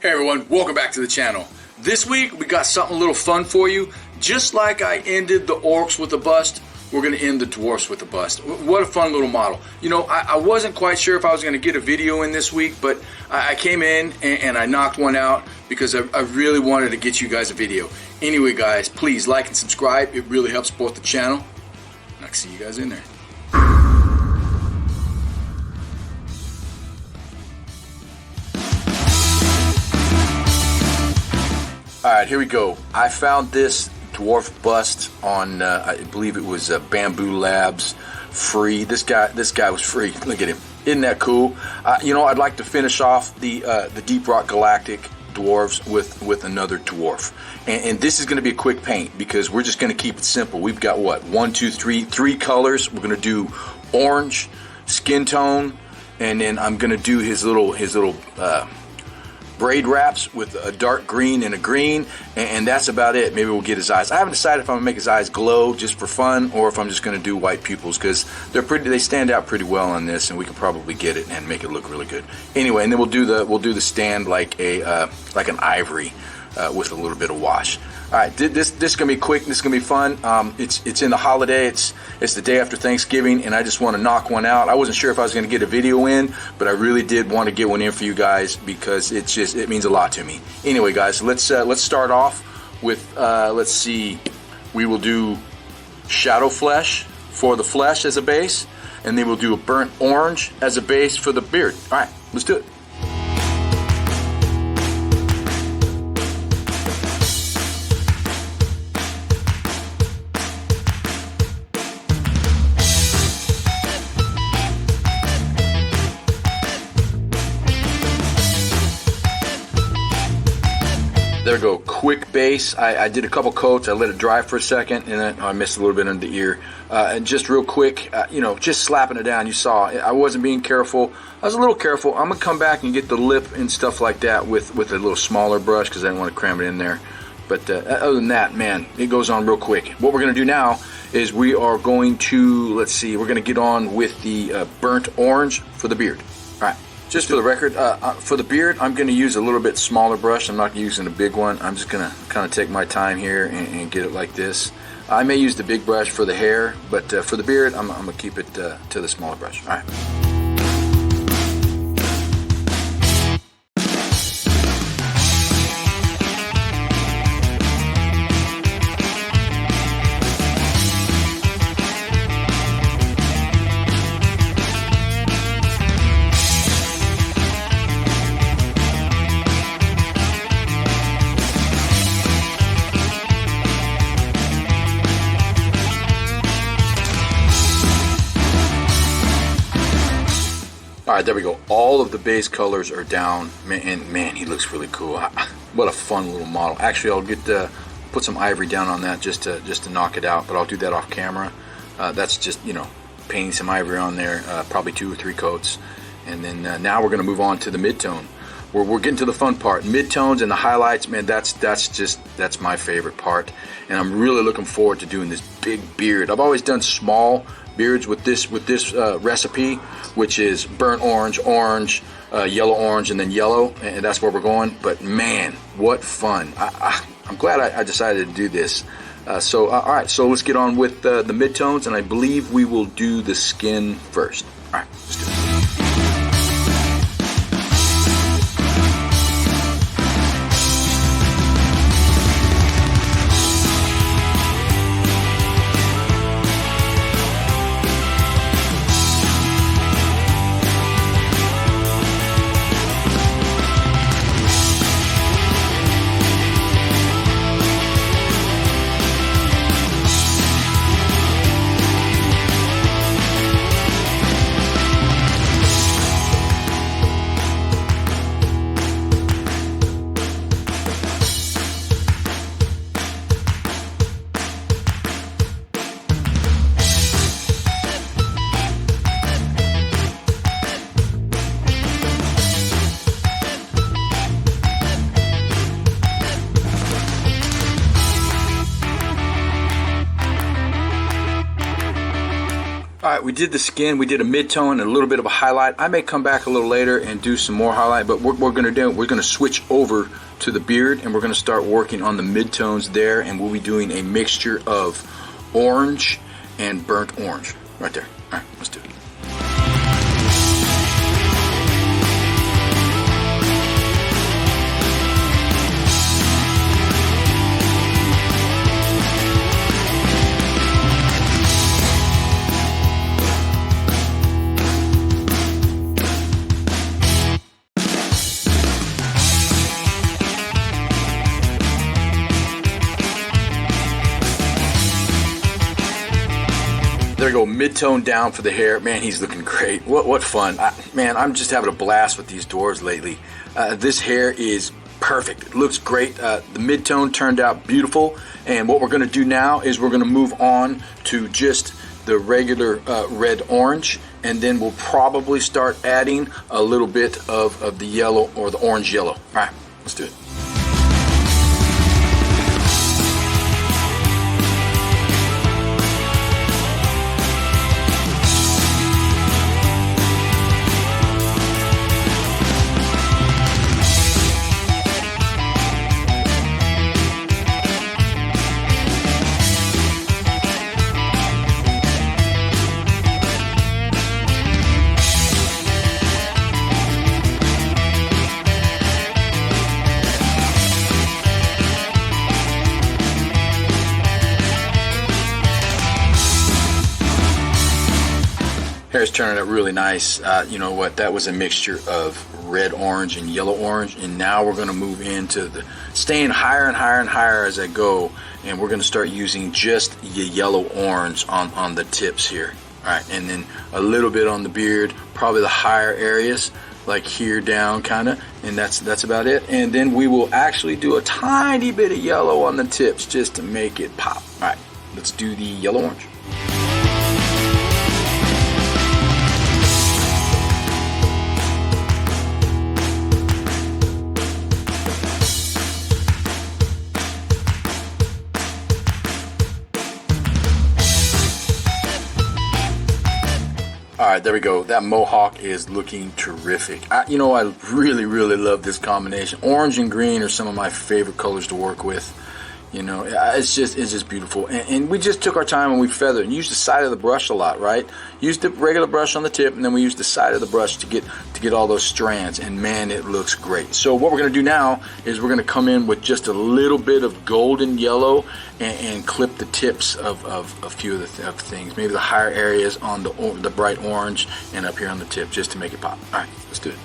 Hey everyone, welcome back to the channel. This week we got something a little fun for you. Just like I ended the orcs with a bust, we're going to end the dwarfs with a bust. What a fun little model. You know, I wasn't quite sure if I was going to get a video in this week, but I came in and I knocked one out because I really wanted to get you guys a video. Anyway guys, please like and subscribe. It really helps support the channel. And I'll see you guys in there. Alright, here we go. I found this dwarf bust on, I believe it was Bamboo Labs, free. This guy was free. Look at him. Isn't that cool? You know, I'd like to finish off the Deep Rock Galactic dwarves with another dwarf. And this is going to be a quick paint because we're just going to keep it simple. We've got what? 1, 2, 3, 3 colors. We're going to do orange, skin tone, and then I'm going to do his little braid wraps with a dark green and a green, and that's about it. Maybe we'll get his eyes. I haven't decided if I'm gonna make his eyes glow just for fun or if I'm just gonna do white pupils because they stand out pretty well on this, and we can probably get it and make it look really good. Anyway, and then we'll do the stand like an ivory with a little bit of wash. All right, this is gonna be quick. This is gonna be fun. It's in the holiday. It's the day after Thanksgiving, and I just want to knock one out. I wasn't sure if I was gonna get a video in, but I really did want to get one in for you guys because it means a lot to me. Anyway, guys, let's start off with let's see. We will do shadow flesh for the flesh as a base, and then we'll do a burnt orange as a base for the beard. All right, let's do it. There we go, quick base. I did a couple coats. I let it dry for a second, and then I missed a little bit under the ear. And just real quick, you know, just slapping it down. You saw I wasn't being careful. I was a little careful. I'm gonna come back and get the lip and stuff like that with a little smaller brush because I didn't want to cram it in there. But other than that, man, it goes on real quick. What we're gonna do now is we are going to, let's see, we're gonna get on with the burnt orange for the beard. All right. Just for the record, for the beard, I'm going to use a little bit smaller brush. I'm not using a big one. I'm just going to kind of take my time here and get it like this. I may use the big brush for the hair, but for the beard, I'm going to keep it to the smaller brush. All right. Alright, there we go. All of the base colors are down, and man, he looks really cool. What a fun little model. Actually, I'll get put some ivory down on that just to knock it out, but I'll do that off camera. That's just, you know, painting some ivory on there, probably 2 or 3 coats, and then now we're going to move on to the mid-tone. We're getting to the fun part. Mid-tones and the highlights, man, that's my favorite part, and I'm really looking forward to doing this big beard. I've always done small beards with this recipe, which is burnt orange, yellow orange, and then yellow, and that's where we're going. But man, what fun. I'm glad I decided to do this. All right, so let's get on with the mid-tones, and I believe we will do the skin first. All right, let's do it. All right, we did the skin, we did a mid-tone and a little bit of a highlight. I may come back a little later and do some more highlight, but what we're gonna do, we're gonna switch over to the beard and we're gonna start working on the mid-tones there, and we'll be doing a mixture of orange and burnt orange right there. All right, let's do it. There we go, mid-tone down for the hair. Man, he's looking great. What fun. Man, I'm just having a blast with these dwarves lately. This hair is perfect. It looks great. The mid-tone turned out beautiful. And what we're going to do now is we're going to move on to just the regular red-orange. And then we'll probably start adding a little bit of the yellow or the orange-yellow. All right, let's do it. Hair's turning out really nice. You know what? That was a mixture of red orange and yellow orange, and now we're going to move into the staying higher and higher and higher as I go, and we're going to start using just the yellow orange on the tips here. All right, and then a little bit on the beard, probably the higher areas like here down kind of, and that's about it. And then we will actually do a tiny bit of yellow on the tips just to make it pop. All right, let's do the yellow orange. All right, there we go. That Mohawk is looking terrific. You know, I really love this combination. Orange and green are some of my favorite colors to work with. You know, it's just beautiful. And we just took our time and we feathered and used the side of the brush a lot, right? Used the regular brush on the tip, and then we used the side of the brush to get all those strands. And man, it looks great. So what we're going to do now is we're going to come in with just a little bit of golden yellow and clip the tips of a few of the things. Maybe the higher areas on the bright orange and up here on the tip, just to make it pop. All right, let's do it.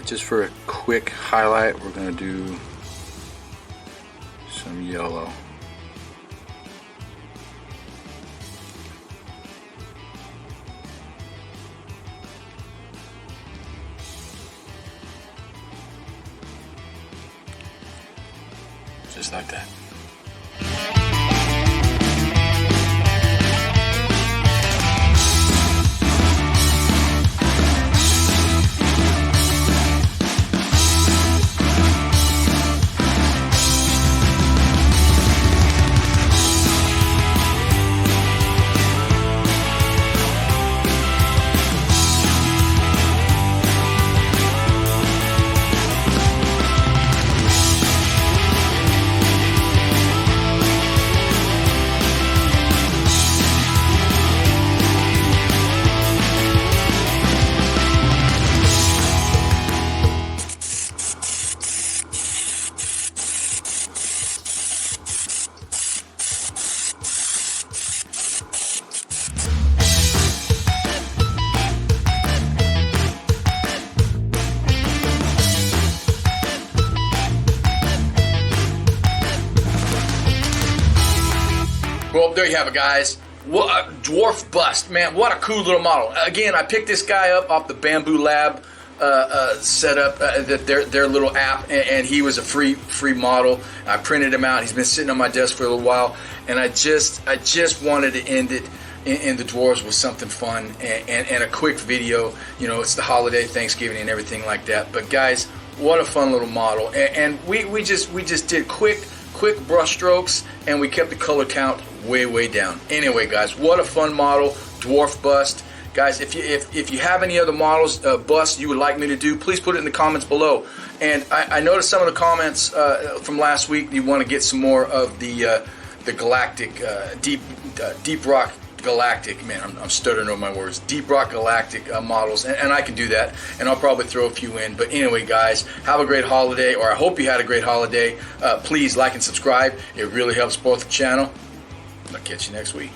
Just for a quick highlight, we're going to do some yellow. Just like that. Well, there you have it, guys. What a dwarf bust, man! What a cool little model. Again, I picked this guy up off the Bamboo Lab setup, their little app, and he was a free model. I printed him out. He's been sitting on my desk for a little while, and I just wanted to end it in the dwarves with something fun and a quick video. You know, it's the holiday, Thanksgiving, and everything like that. But guys, what a fun little model, and we just did quick brush strokes, and we kept the color count way down. Anyway, guys, what a fun model, dwarf bust. Guys, if you have any other models, busts you would like me to do, please put it in the comments below. And I noticed some of the comments from last week. You want to get some more of the galactic deep rock galactic. Man, I'm stuttering over my words. Deep rock galactic models, and I can do that. And I'll probably throw a few in. But anyway, guys, have a great holiday, or I hope you had a great holiday. Please like and subscribe. It really helps both the channel. I'll catch you next week.